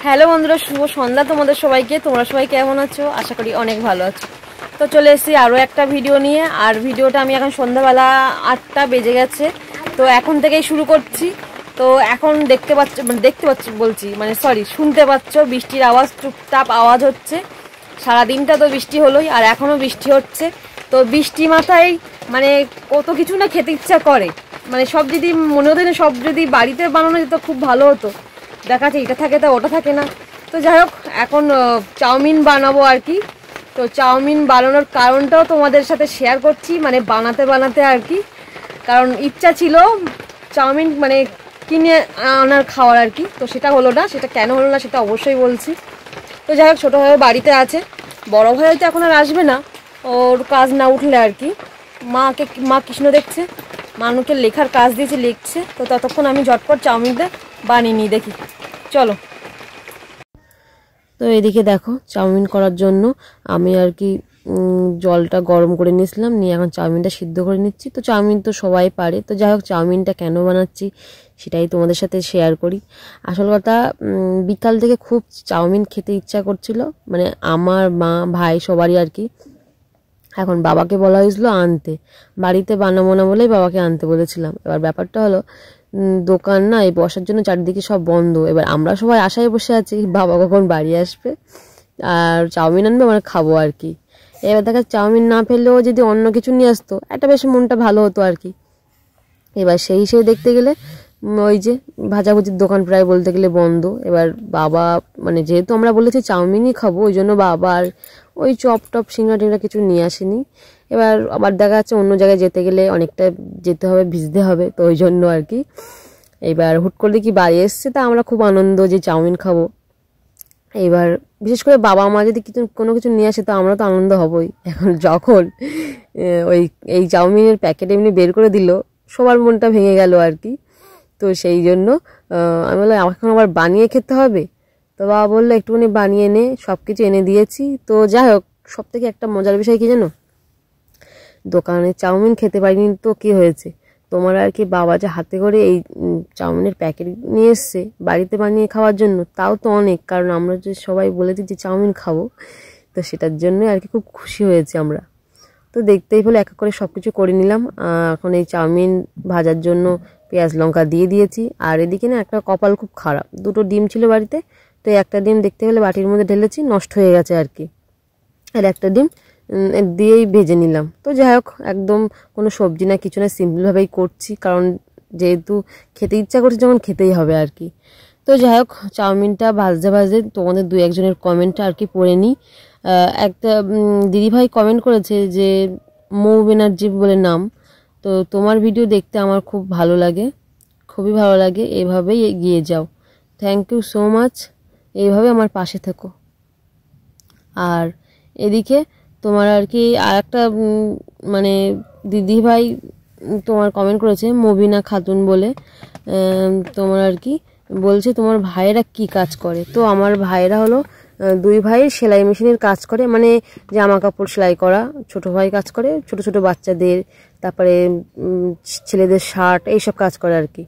Hello বন্ধুরা, শুভ সন্ধ্যা তোমাদের সবাইকে। তোমরা সবাই কেমন আছো? আশা করি অনেক ভালো আছো। তো চলে এসেছি আরও একটা ভিডিও নিয়ে। আর ভিডিওটা আমি এখন সন্ধ্যাবেলা 8টা বেজে গেছে, তো এখন থেকেই শুরু করছি। তো এখন দেখতে পাচ্ছ বলছি মানে সরি শুনতে পাচ্ছ বৃষ্টির আওয়াজ, টুকটাপ আওয়াজ হচ্ছে। সারাদিনটা তো বৃষ্টি হলোই, আর এখনও বৃষ্টি হচ্ছে। তো বৃষ্টি মাথায় মানে কত কিছু না খেতে ইচ্ছা করে। মানে সব যদি মনে হতো না, সব যদি বাড়িতে বানানো যেত খুব ভালো হতো। দেখাচ্ছে এটা থাকে তা ওটা থাকে না। তো যাই হোক, এখন চাউমিন বানাবো আর কি। তো চাউমিন বানানোর কারণটাও তোমাদের সাথে শেয়ার করছি, মানে বানাতে বানাতে আর কি। কারণ ইচ্ছা ছিল চাউমিন মানে কিনে আনার খাওয়ার আর কি, তো সেটা হলো না। সেটা কেন হলো না সেটা অবশ্যই বলছি। তো যাই হোক, ছোটো ভাই বাড়িতে আছে, বড় ভাই হয়তো এখন আর আসবে না, ওর কাজ না উঠলে আর কি। মা কৃষ্ণ দেখছে, মানুকে লেখার কাজ দিয়েছে, লিখছে। তো ততক্ষণ আমি ঝটপট চাউমিনটা বানিয়ে নিই, দেখি চলো। তো এদিকে দেখো, চাউমিন করার জন্য আমি আর কি জলটা গরম করে নিয়েছিলাম, নিয়ে এখন চাউমিনটা সিদ্ধ করে নিচ্ছি। তো চাউমিন তো সবাই পারে। তো যাই হোক, চাউমিনটা কেন বানাচ্ছি সেটাই তোমাদের সাথে শেয়ার করি। আসল কথা, বিকাল থেকে খুব চাউমিন খেতে ইচ্ছা করছিল, মানে আমার মা ভাই সবারই আর কি। এখন বাবাকে বলা হয়েছিল আনতে, বাড়িতে বানাবো না বলেই বাবাকে আনতে বলেছিলাম। এবার ব্যাপারটা হলো, দোকান না এই বসার জন্য চারিদিকে সব বন্ধ। এবার আমরা সবাই আশায় বসে আছি বাবা কখন বাড়ি আসবে আর চাউমিন আনবে, মানে খাবো আর কি। এবার দেখা চাউমিন না ফেললেও যদি অন্য কিছু নিয়ে আসতো, একটা বেশ মনটা ভালো হতো আর কি। এবার সেই দেখতে গেলে ওই যে ভাজাভুজির দোকান প্রায় বলতে গেলে বন্ধ। এবার বাবা মানে যেহেতু আমরা বলেছি চাউমিনই খাবো, ওই জন্য বাবা আর ওই চপ টপ সিঙ্গড়া টিঙ্গড়া কিছু নিয়ে আসেনি। এবার আবার দেখা যাচ্ছে অন্য জায়গায় যেতে গেলে অনেকটা যেতে হবে, ভিজতে হবে, তো ওই জন্য আর কি। এবার হুট করে কি বাড়ি এসছে, তা আমরা খুব আনন্দ যে চাউমিন খাবো। এবার বিশেষ করে বাবা মা যদি কোনো কিছু নিয়ে আসে, তো আমরা তো আনন্দ হবই। এখন যখন এই চাউমিনের প্যাকেট এমনি বের করে দিল, সবার মনটা ভেঙে গেল আর কি। তো সেই জন্য আমি বললাম এখন আবার বানিয়ে খেতে হবে। তো বাবা বললো একটুখানি বানিয়ে নে, সব কিছু এনে দিয়েছি। তো যাই হোক, সব থেকে একটা মজার বিষয় কি জানো, দোকানে চাউমিন খেতে পারিনি তো কি হয়েছে, তোমার আর কি বাবা যে হাতে করে এই চাউমিনের প্যাকেট নিয়ে এসছে বাড়িতে বানিয়ে খাওয়ার জন্য, তাও তো অনেক। কারণ আমরা যে সবাই বলেছি যে চাউমিন খাবো, তো সেটার জন্যই আর কি খুব খুশি হয়েছি আমরা। তো দেখতেই হলো এক এক করে সব কিছু করে নিলাম। এখন এই চাউমিন ভাজার জন্য পেঁয়াজ লঙ্কা দিয়ে দিয়েছি। আর এদিকে না একটা কপাল খুব খারাপ, দুটো ডিম ছিল বাড়িতে, তো একটা ডিম দেখতে গেলে বাটির মধ্যে ঢেলেছি, নষ্ট হয়ে গেছে আর কি। আর একটা ডিম দিয়েই ভেজে নিলাম। তো যাই হোক, একদম কোনো সবজি না কিছু না, সিম্পলভাবেই করছি, কারণ যেহেতু খেতে ইচ্ছা করছে যখন খেতেই হবে আর কি। তো যাই হোক, চাউমিনটা ভাজতে ভাজতে তোমাদের দু একজনের কমেন্টটা আর কি পড়ে নিই। একটা দিদিভাই কমেন্ট করেছে যে মৌ ব্যানার্জি বলে নাম, তো তোমার ভিডিও দেখতে আমার খুব ভালো লাগে, খুবই ভালো লাগে, এভাবেই এগিয়ে যাও, থ্যাংক ইউ সো মাচ, এইভাবে আমার পাশে থেকো। আর এদিকে তোমার আর কি আর একটা মানে দিদিভাই তোমার কমেন্ট করেছে মবিনা খাতুন বলে, তোমার আর কি বলছে তোমার ভাইয়েরা কি কাজ করে। তো আমার ভাইয়েরা হলো দুই ভাই সেলাই মেশিনের কাজ করে, মানে জামা কাপড় সেলাই করা। ছোট ভাই কাজ করে ছোট ছোট বাচ্চাদের, তারপরে ছেলেদের শার্ট, এইসব কাজ করে আর কি।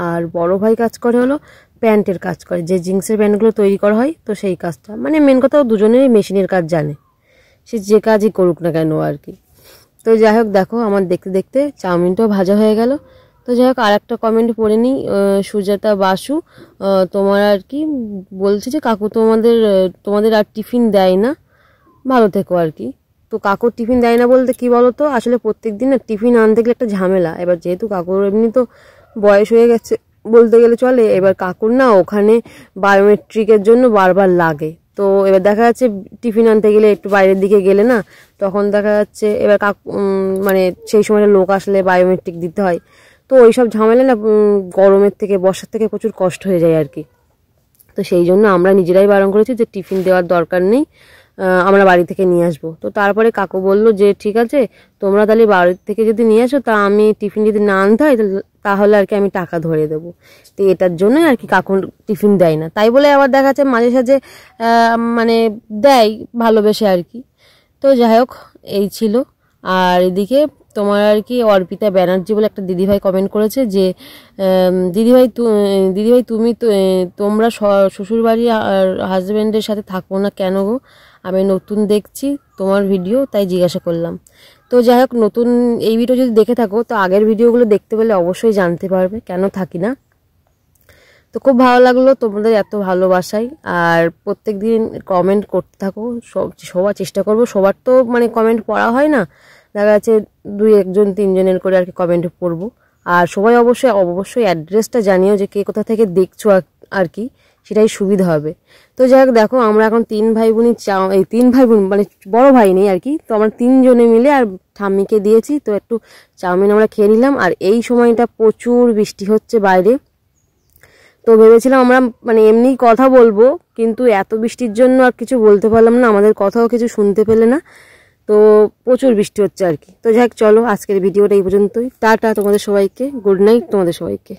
আর বড় ভাই কাজ করে হলো প্যান্টের কাজ করে, যে জিন্সের প্যান্টগুলো তৈরি করা হয়, তো সেই কাজটা। মানে মেন কথা দুজনেরই মেশিনের কাজ জানে, সে যে কাজই করুক না কেন আর কি। তো যাই হোক, দেখো আমার দেখতে দেখতে চাউমিনটাও ভাজা হয়ে গেল। তো যাই হোক, আর একটা কমেন্ট পড়ে নিই, সুজাতা বাসু তোমার আর কি বলছে যে কাকু তোমাদের আর টিফিন দেয় না, ভালো থেকো আর কি। তো কাকুর টিফিন দেয় না বলতে কি বলো তো, আসলে প্রত্যেক দিন না টিফিন আনতে গেলে একটা ঝামেলা। এবার যেহেতু কাকুর এমনি তো বয়স হয়ে গেছে বলতে গেলে চলে, এবার কাকুর না ওখানে বায়োমেট্রিকের জন্য বারবার লাগে। তো এবার দেখা যাচ্ছে টিফিন আনতে গেলে একটু বাইরের দিকে গেলে না, তখন দেখা যাচ্ছে এবার কাকু মানে সেই সময়টা লোক আসলে বায়োমেট্রিক দিতে হয়। তো ওইসব ঝামেলা না গরমের থেকে বর্ষার থেকে প্রচুর কষ্ট হয়ে যায় আর কি। তো সেই জন্য আমরা নিজেরাই বারণ করেছি যে টিফিন দেওয়ার দরকার নেই, আমরা বাড়ি থেকে নিয়ে আসবো। তো তারপরে কাকু বলল যে ঠিক আছে, তোমরা তাহলে বাড়ি থেকে যদি নিয়ে আসো, তা আমি টিফিন যদি না আনতে হয় তাহলে আর কি আমি টাকা ধরে দেবো। তো এটার জন্যই আর কি কাকু টিফিন দেয় না। তাই বলে আবার দেখা যাচ্ছে মাঝে সাঝে মানে দেয় ভালোবেসে আর কি। তো যাই হোক, এই ছিল। আর এদিকে তোমার আর কি অর্পিতা ব্যানার্জি বলে একটা দিদিভাই কমেন্ট করেছে যে দিদিভাই তুমি তো তোমরা শ্বশুরবাড়ি আর হাজব্যান্ডের সাথে থাকো না কেন গো? আমি নতুন দেখছি তোমার ভিডিও, তাই জিজ্ঞাসা করলাম। তো যাই হোক, নতুন এই ভিডিও যদি দেখে থাকো তো আগের ভিডিওগুলো দেখতে পেলে অবশ্যই জানতে পারবে কেন থাকি না। তো খুব ভালো লাগলো তোমাদের এত ভালোবাসায়, আর প্রত্যেক দিন কমেন্ট করতে থাকো। সবার চেষ্টা করবো, সবার তো মানে কমেন্ট পড়া হয় না, দেখা যাচ্ছে 2-1 3জনের করে আর কি কমেন্ট পড়বো। আর সবাই অবশ্যই অ্যাড্রেসটা জানিও যে কে কোথা থেকে দেখছো আর কি, সেটাই সুবিধা হবে। তো যাই হোক, দেখো আমরা এখন 3 ভাই বোনই এই 3 ভাই বোন মানে বড় ভাই নেই আর কি, তো আমরা 3 জনে মিলে আর ঠাম্মিকে দিয়েছি। তো একটু চাউমিন আমরা খেয়ে নিলাম, আর এই সময়টা প্রচুর বৃষ্টি হচ্ছে বাইরে। তো ভেবেছিলাম আমরা মানে এমনি কথা বলবো, কিন্তু এত বৃষ্টির জন্য আর কিছু বলতে পারলাম না, আমাদের কথাও কিছু শুনতে পেলে না। তো প্রচুর বৃষ্টি হচ্ছে আর কি। তো যাই হোক, চলো আজকের ভিডিওটা এই পর্যন্তই। টাটা তোমাদের সবাইকে, গুড নাইট তোমাদের সবাইকে।